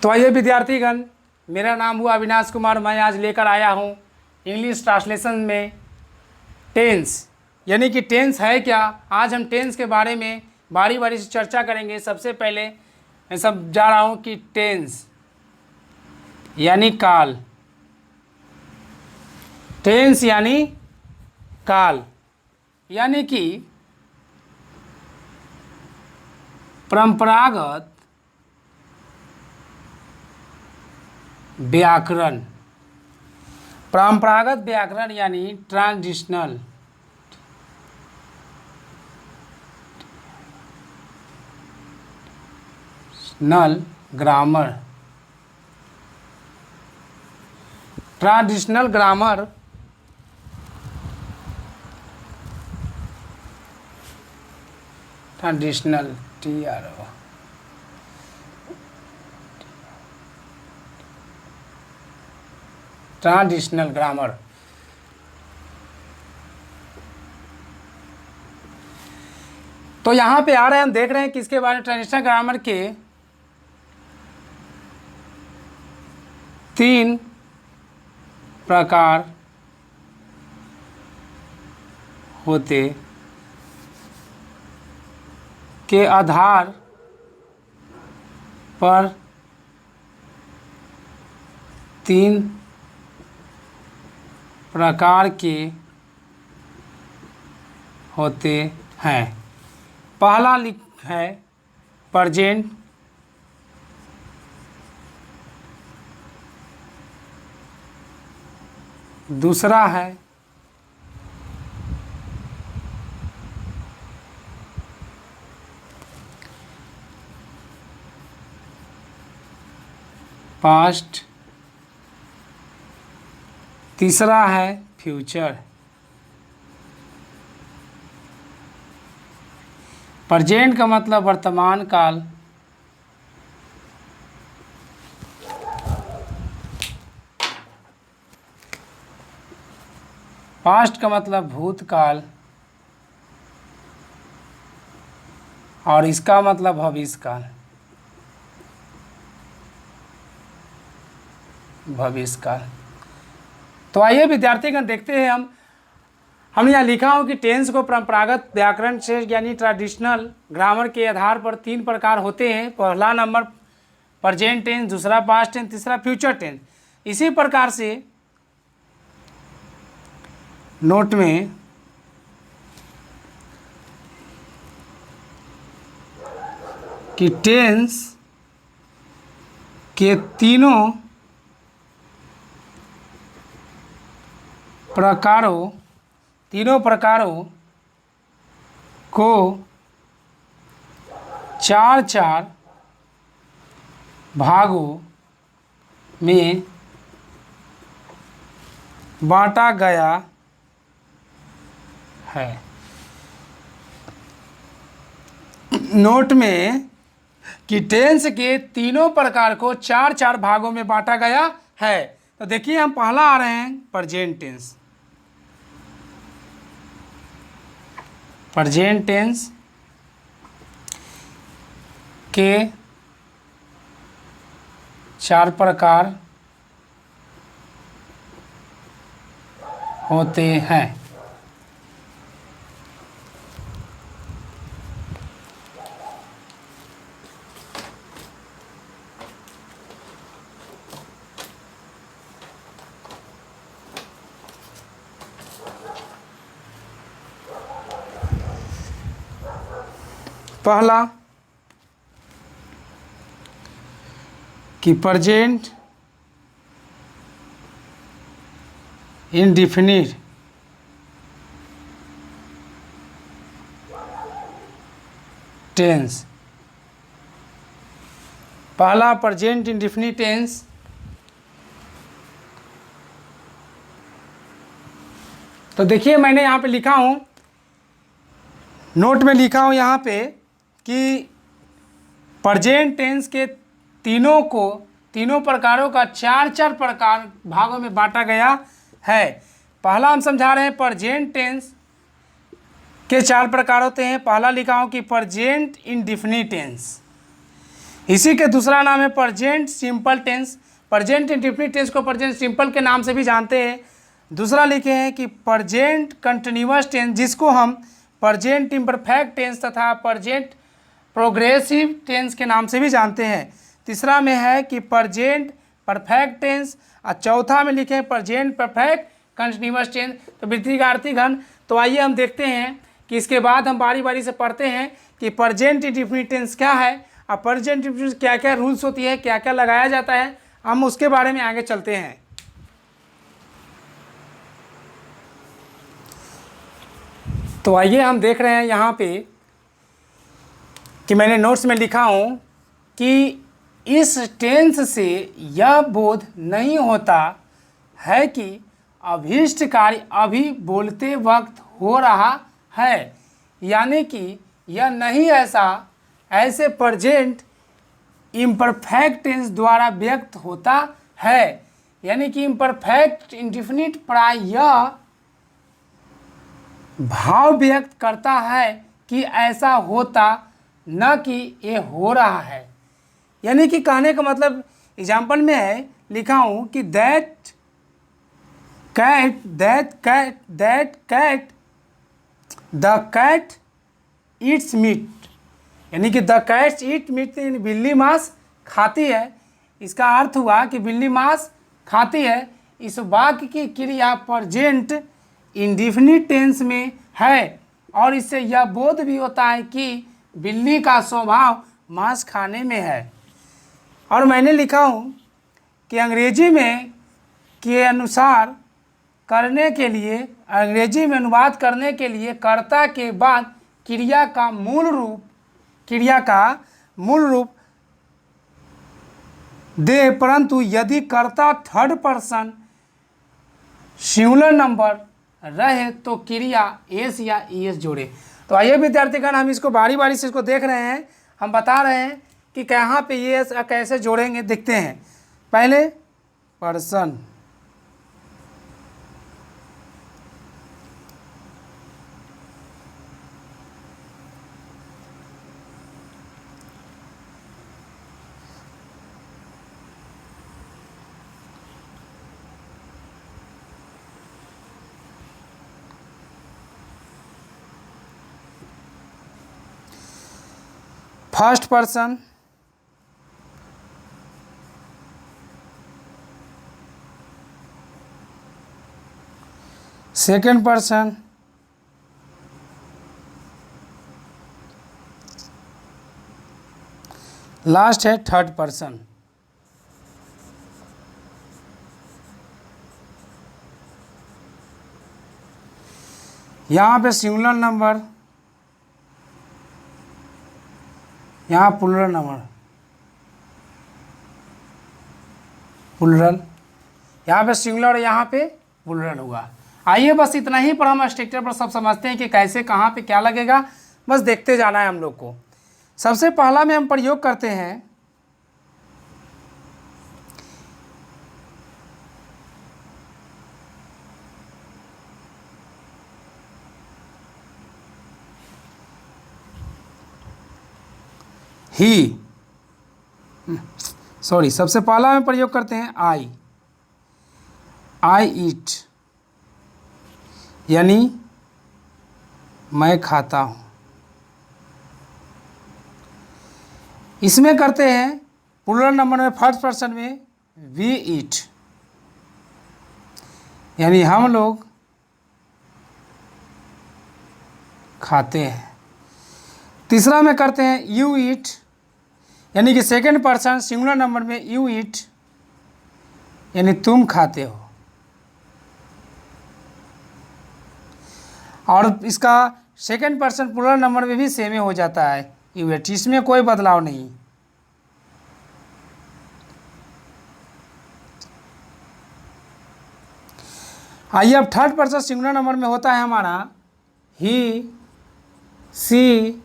तो आइए विद्यार्थीगण, मेरा नाम हुआ अविनाश कुमार। मैं आज लेकर आया हूँ इंग्लिश ट्रांसलेशन में टेंस, यानी कि टेंस है क्या। आज हम टेंस के बारे में बारी बारी से चर्चा करेंगे। सबसे पहले मैं सब जा रहा हूँ कि टेंस यानी काल, टेंस यानी काल, यानी कि परंपरागत व्याकरण। परंपरागत व्याकरण यानी transitional grammar. Transitional grammar transitional TRO transitional grammar. तो यहाँ पे आ रहे हैं, हम देख रहे हैं किसके बारे में, ट्रांजिशनल ग्रामर के 3 प्रकार होते के आधार पर 3 प्रकार के होते हैं। पहला है प्रेजेंट, दूसरा है पास्ट, तीसरा है फ्यूचर। प्रेजेंट का मतलब वर्तमान काल, पास्ट का मतलब भूतकाल, और इसका मतलब भविष्यकाल। तो आइए विद्यार्थीगण देखते हैं, हमने यहाँ लिखा हो कि टेंस को परंपरागत व्याकरण से यानी ट्रेडिशनल ग्रामर के आधार पर 3 प्रकार होते हैं। पहला नंबर प्रेजेंट टेंस, दूसरा पास्ट टेंस, तीसरा फ्यूचर टेंस। इसी प्रकार से नोट में कि टेंस के तीनों प्रकारों को 4 भागों में बांटा गया है। नोट में कि टेंस के तीनों प्रकार को 4 भागों में बांटा गया है। तो देखिए, हम पहला आ रहे हैं प्रेजेंट टेंस। प्रेजेंट टेंस के 4 प्रकार होते हैं। पहला कि प्रेजेंट इंडेफिनिट टेंस। पहला प्रेजेंट इंडेफिनिट टेंस तो देखिए, मैंने यहाँ पे लिखा हूँ, नोट में लिखा हूँ यहाँ पे कि प्रेजेंट टेंस के तीनों प्रकारों का 4 प्रकार भागों में बांटा गया है। पहला हम समझा रहे हैं, प्रेजेंट टेंस के 4 प्रकार होते हैं। पहला लिखा हूँ कि प्रेजेंट इंडेफिनिट टेंस, इसी के दूसरा नाम है present simple tense. Present indefinite tense को प्रेजेंट सिंपल के नाम से भी जानते हैं। दूसरा लिखे हैं कि प्रेजेंट कंटिन्यूअस टेंस, जिसको हम प्रेजेंट इम्परफेक्ट टेंस तथा प्रेजेंट प्रोग्रेसिव टेंस के नाम से भी जानते हैं। तीसरा में है कि प्रेजेंट परफेक्ट टेंस, और चौथा में लिखे हैं प्रेजेंट परफेक्ट कंटिन्यूअस टेंस। तो वृत्तिकार्थी घन, तो आइए हम देखते हैं कि इसके बाद हम बारी बारी से पढ़ते हैं कि प्रेजेंट इंडेफिनिट टेंस क्या है और प्रेजेंट इंडेफिनिट क्या क्या रूल्स होती है, क्या क्या लगाया जाता है, हम उसके बारे में आगे चलते हैं। तो आइए हम देख रहे हैं यहाँ पे कि मैंने नोट्स में लिखा हूँ कि इस टेंस से यह बोध नहीं होता है कि अभीष्ट कार्य अभी बोलते वक्त हो रहा है, यानी कि यह नहीं ऐसे प्रेजेंट इम्परफेक्ट टेंस द्वारा व्यक्त होता है। यानी कि इम्परफेक्ट इंडेफिनिट प्रायः भाव व्यक्त करता है कि ऐसा होता, न कि ये हो रहा है। यानी कि कहने का मतलब एग्जाम्पल में है, लिखा हूँ कि that cat the cat eats meat, यानी कि द कैट ईट मीट, बिल्ली मांस खाती है। इसका अर्थ हुआ कि बिल्ली मांस खाती है। इस वाक्य की क्रिया प्रेजेंट इंडेफिनिट टेंस में है और इससे यह बोध भी होता है कि बिल्ली का स्वभाव मांस खाने में है। और मैंने लिखा हूँ कि अंग्रेजी में के अनुसार करने के लिए, अंग्रेजी में अनुवाद करने के लिए कर्ता के बाद क्रिया का मूल रूप दे, परंतु यदि कर्ता थर्ड पर्सन सिंगुलर नंबर रहे तो क्रिया एस या ईएस जोड़े। तो आइए विद्यार्थीगण, हम इसको बारी बारी से इसको देख रहे हैं, हम बता रहे हैं कि कहाँ पे ये कैसे जोड़ेंगे, देखते हैं। पहले person, first person, second person, last है थर्ड पर्सन। यहाँ पे सिंगुलर नंबर, यहाँ प्लूरल नंबर, प्लूरल, यहाँ पे सिंगुलर, यहाँ पे प्लूरल हुआ। आइए बस इतना ही पर हम स्ट्रक्चर पर सब समझते हैं कि कैसे कहाँ पे क्या लगेगा, बस देखते जाना है हम लोग को। सबसे पहला में हम प्रयोग करते हैं ही, सॉरी, सबसे पहला में प्रयोग करते हैं आई ईट, यानी मैं खाता हूँ। इसमें करते हैं प्लूरल नंबर में फर्स्ट पर्सन में वी ईट, यानी हम लोग खाते हैं। तीसरा में करते हैं यू ईट, यानी कि सेकंड पर्सन सिंगुलर नंबर में यू ईट, यानी तुम खाते हो। और इसका सेकंड पर्सन प्लूरल नंबर में भी सेम ही हो जाता है, यू ईट, इसमें कोई बदलाव नहीं। आइए अब थर्ड पर्सन सिंगुलर नंबर में होता है हमारा ही, सी,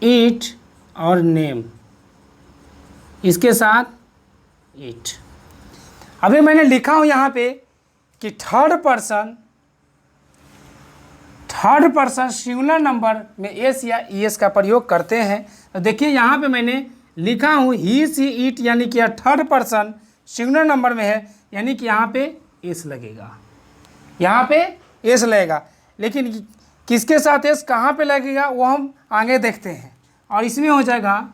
ईट और नेम, इसके साथ ईट। अभी मैंने लिखा हूँ यहाँ पे कि थर्ड पर्सन सिंगुलर नंबर में एस या ईएस का प्रयोग करते हैं। तो देखिए यहाँ पे मैंने लिखा हूँ ही सी इट, यानी कि थर्ड पर्सन सिंगुलर नंबर में है, यानी कि यहाँ पे एस लगेगा, यहाँ पे एस लगेगा। लेकिन किसके साथ एस कहाँ पे लगेगा वो हम आगे देखते हैं। और इसमें हो जाएगा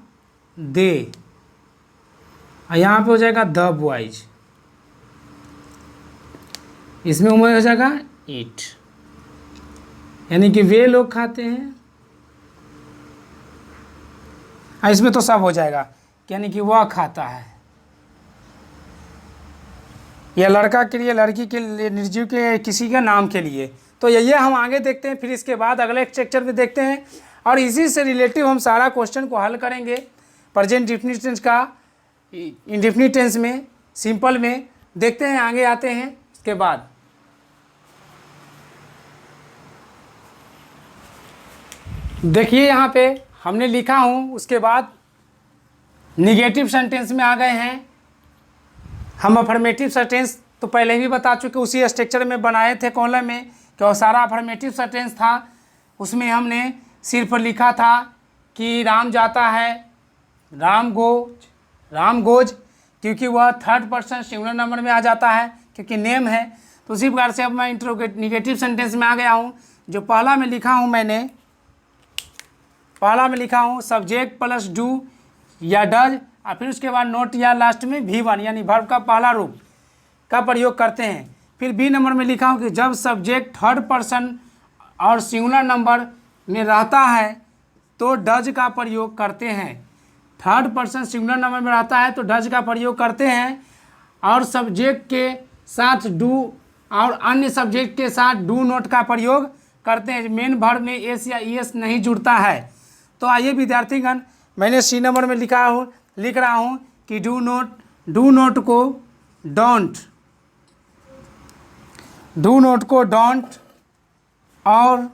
दे, और यहाँ पे हो जाएगा द बॉयज, इसमें हो जाएगा ईट, यानी कि वे लोग खाते हैं। इसमें तो सब हो जाएगा, यानी कि वह खाता है। यह लड़का के लिए, लड़की के लिए, निर्जीव के किसी के नाम के लिए। तो ये हम आगे देखते हैं, फिर इसके बाद अगले स्ट्रक्चर में देखते हैं, और इसी से रिलेटिव हम सारा क्वेश्चन को हल करेंगे। प्रेजेंट डिफिनिट टेंस का इंडेफिनिट टेंस में, सिंपल में देखते हैं, आगे आते हैं इसके बाद। देखिए यहाँ पे हमने लिखा हूँ, उसके बाद निगेटिव सेंटेंस में आ गए हैं हम। अफर्मेटिव सेंटेंस तो पहले भी बता चुके, उसी स्ट्रक्चर में बनाए थे कॉलम में, कि वो सारा अफर्मेटिव सेंटेंस था। उसमें हमने सिर्फ लिखा था कि राम जाता है, राम गोज, क्योंकि वह थर्ड पर्सन सिंगुलर नंबर में आ जाता है, क्योंकि नेम है। तो उसी प्रकार से अब मैं निगेटिव सेंटेंस में आ गया हूँ। जो पहला में लिखा हूँ मैंने, पहला में लिखा हूँ सब्जेक्ट प्लस डू या डज, और फिर उसके बाद नोट या लास्ट में V1 यानी वर्ब का पहला रूप का प्रयोग करते हैं। फिर बी नंबर में लिखा हूँ कि जब सब्जेक्ट थर्ड पर्सन और सिंगुलर नंबर में रहता है तो डज का प्रयोग करते हैं। थर्ड पर्सन सिंगुलर नंबर में रहता है तो डज का प्रयोग करते हैं, और सब्जेक्ट के साथ डू और अन्य सब्जेक्ट के साथ डू नोट का प्रयोग करते हैं। मेन वर्ब में एस या ईएस नहीं जुड़ता है। तो आइए विद्यार्थीगण, मैंने सी नंबर में लिख रहा हूँ कि डू नोट को डोंट और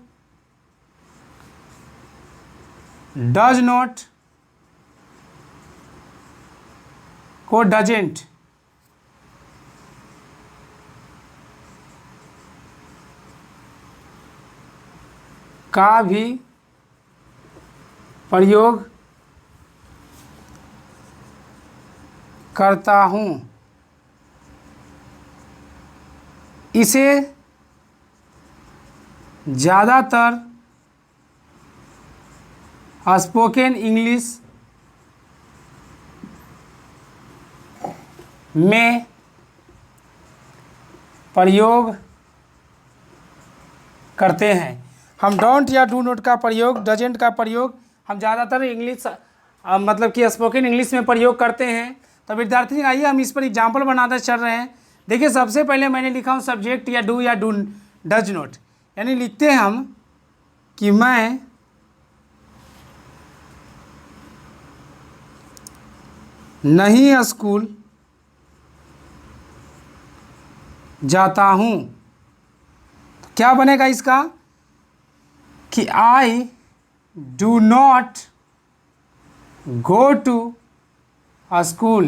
डज नोट को डजेंट का भी प्रयोग करता हूँ। इसे ज़्यादातर स्पोकन इंग्लिश में प्रयोग करते हैं। हम डोंट या डू नोट का प्रयोग, डजेंट का प्रयोग हम ज़्यादातर इंग्लिश मतलब कि स्पोकन इंग्लिश में प्रयोग करते हैं। तो विद्यार्थी आइए हम इस पर एग्जाम्पल बनाते चल रहे हैं। देखिए सबसे पहले मैंने लिखा हूँ सब्जेक्ट या डू डज नोट, यानी लिखते हैं हम कि मैं नहीं स्कूल जाता हूँ। तो क्या बनेगा इसका कि I do not go to school.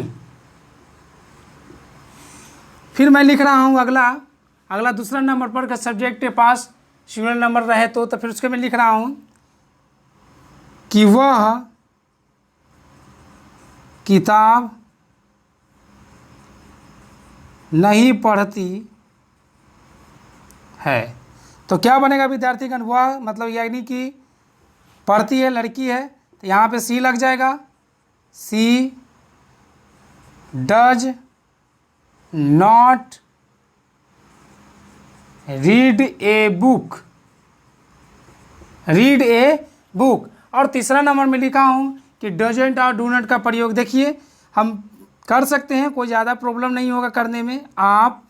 फिर मैं लिख रहा हूँ अगला दूसरा नंबर पर, सब्जेक्ट के पास सिंगुलर नंबर रहे तो फिर उसके मैं लिख रहा हूँ कि वह किताब नहीं पढ़ती है। तो क्या बनेगा विद्यार्थीगण, वह मतलब यानी कि पढ़ती है, लड़की है, तो यहाँ पे सी लग जाएगा। C does not read a book. और तीसरा नंबर में लिखा हूँ कि डजेंट और डू नॉट का प्रयोग देखिए हम कर सकते हैं, कोई ज़्यादा प्रॉब्लम नहीं होगा करने में। आप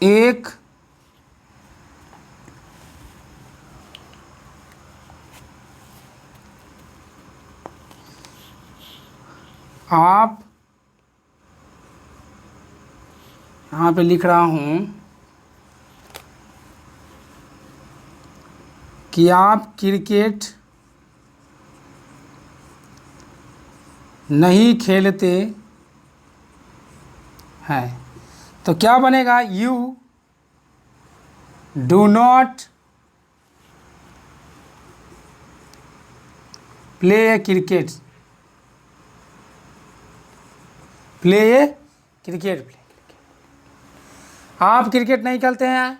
एक यहाँ पे लिख रहा हूँ कि आप क्रिकेट नहीं खेलते हैं। तो क्या बनेगा, you do not play A cricket, play A cricket. आप क्रिकेट नहीं खेलते हैं?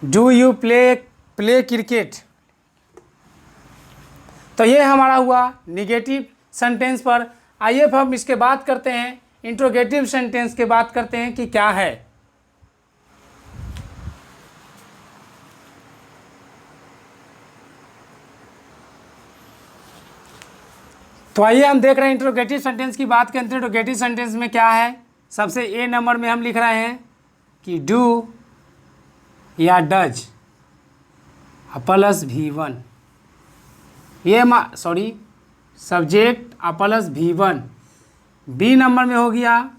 Do you play cricket? तो ये हमारा हुआ निगेटिव सेंटेंस पर। आइए अब हम इसके बात करते हैं, इंट्रोगेटिव सेंटेंस के बात करते हैं कि क्या है। तो आइए हम देख रहे हैं इंट्रोगेटिव सेंटेंस की बात करते हैं। इंट्रोगेटिव सेंटेंस में क्या है? सबसे ए नंबर में हम लिख रहे हैं कि डू या डज प्लस V1, ये subject plus V1। B number में हो गया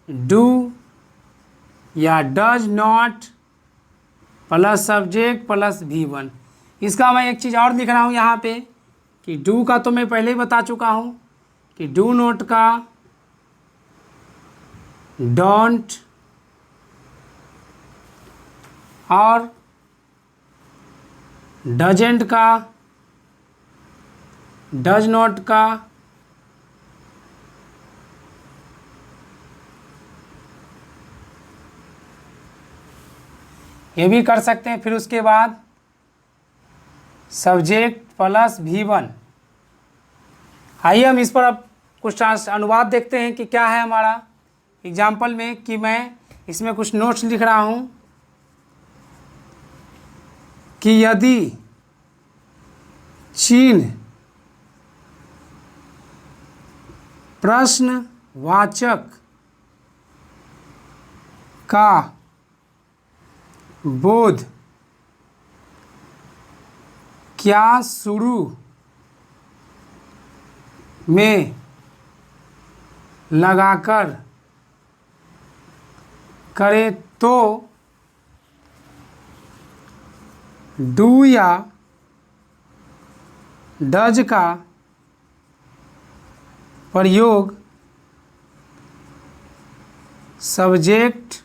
डू या does not plus subject plus V1। इसका मैं एक चीज़ और लिख रहा हूँ यहाँ पे कि डू का तो मैं पहले ही बता चुका हूँ कि डू नॉट का डोंट और डजेंट का डज नॉट का ये भी कर सकते हैं। फिर उसके बाद सब्जेक्ट प्लस V1। आइए हम इस पर अब कुछ अनुवाद देखते हैं कि क्या है हमारा एग्जाम्पल में। कि मैं इसमें कुछ नोट्स लिख रहा हूँ कि यदि चिन्ह प्रश्नवाचक का बोध क्या शुरू में लगाकर करे तो डू या डज का प्रयोग सब्जेक्ट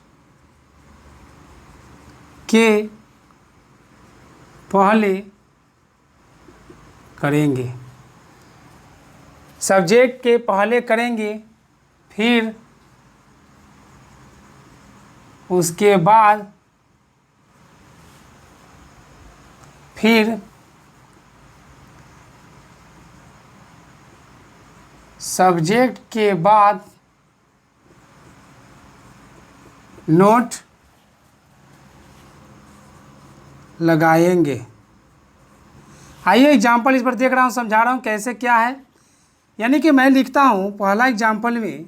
के पहले करेंगे। सब्जेक्ट के पहले करेंगे, फिर उसके बाद सब्जेक्ट के बाद नोट लगाएंगे। आइए एग्जाम्पल इस पर देख रहा हूँ, समझा रहा हूँ कैसे क्या है। यानी कि मैं लिखता हूँ पहला एग्जाम्पल में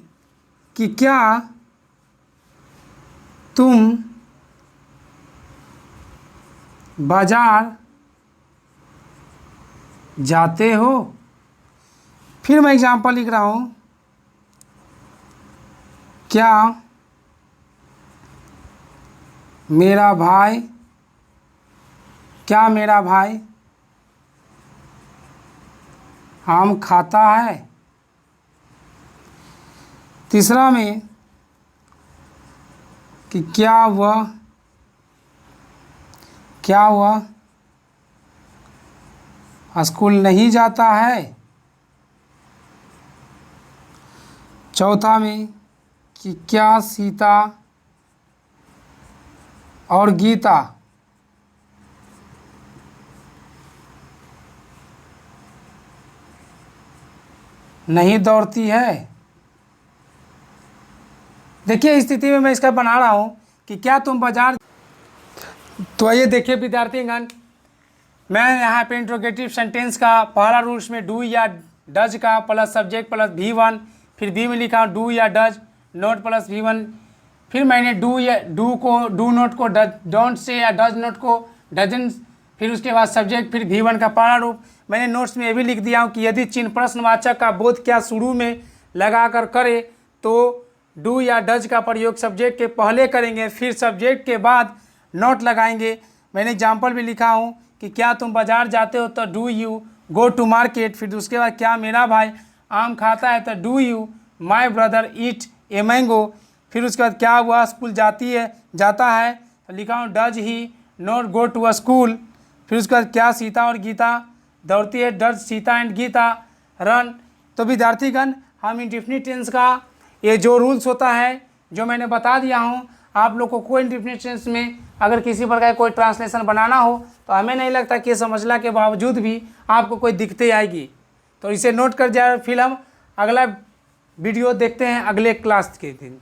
कि क्या तुम बाजार जाते हो। फिर मैं एग्जाम्पल लिख रहा हूँ क्या मेरा भाई आम खाता है। तीसरा में कि क्या वह स्कूल नहीं जाता है। चौथा में कि क्या सीता और गीता नहीं दौड़ती है। देखिए इस स्थिति में मैं इसका बना रहा हूँ कि क्या तुम बाजार। तो आइए देखिए विद्यार्थीगण, मैं यहाँ पे इंट्रोगेटिव सेंटेंस का पहला रूल्स में डू या डज का प्लस सब्जेक्ट प्लस V1, फिर बी में लिखा डू या डज नोट प्लस V1। फिर मैंने डू नोट को डोंट से या डज नोट को डजन, फिर उसके बाद सब्जेक्ट, फिर V1 का पहला रूप। मैंने नोट्स में ये भी लिख दिया हूँ कि यदि चिन्ह प्रश्नवाचक का बोध क्या शुरू में लगाकर करे तो डू या डज का प्रयोग सब्जेक्ट के पहले करेंगे, फिर सब्जेक्ट के बाद नोट लगाएंगे। मैंने एग्जाम्पल भी लिखा हूँ कि क्या तुम बाजार जाते हो तो do you go to market. फिर उसके बाद क्या मेरा भाई आम खाता है तो do you my brother eat a mango. फिर उसके बाद क्या वह स्कूल जाता है तो लिखा हूँ does he not go to a school. फिर उसके बाद क्या सीता और गीता दौड़ती है, डर सीता एंड गीता, रन। तो विद्यार्थीगण हम इंडेफिनिट टेंस का ये जो रूल्स होता है जो मैंने बता दिया हूँ, आप लोग को कोई इंडेफिनिट टेंस में अगर किसी प्रकार का कोई ट्रांसलेशन बनाना हो तो हमें नहीं लगता कि समझने के बावजूद भी आपको कोई दिक्कतें आएगी। तो इसे नोट कर जाए। फिर हम अगला वीडियो देखते हैं अगले क्लास के दिन।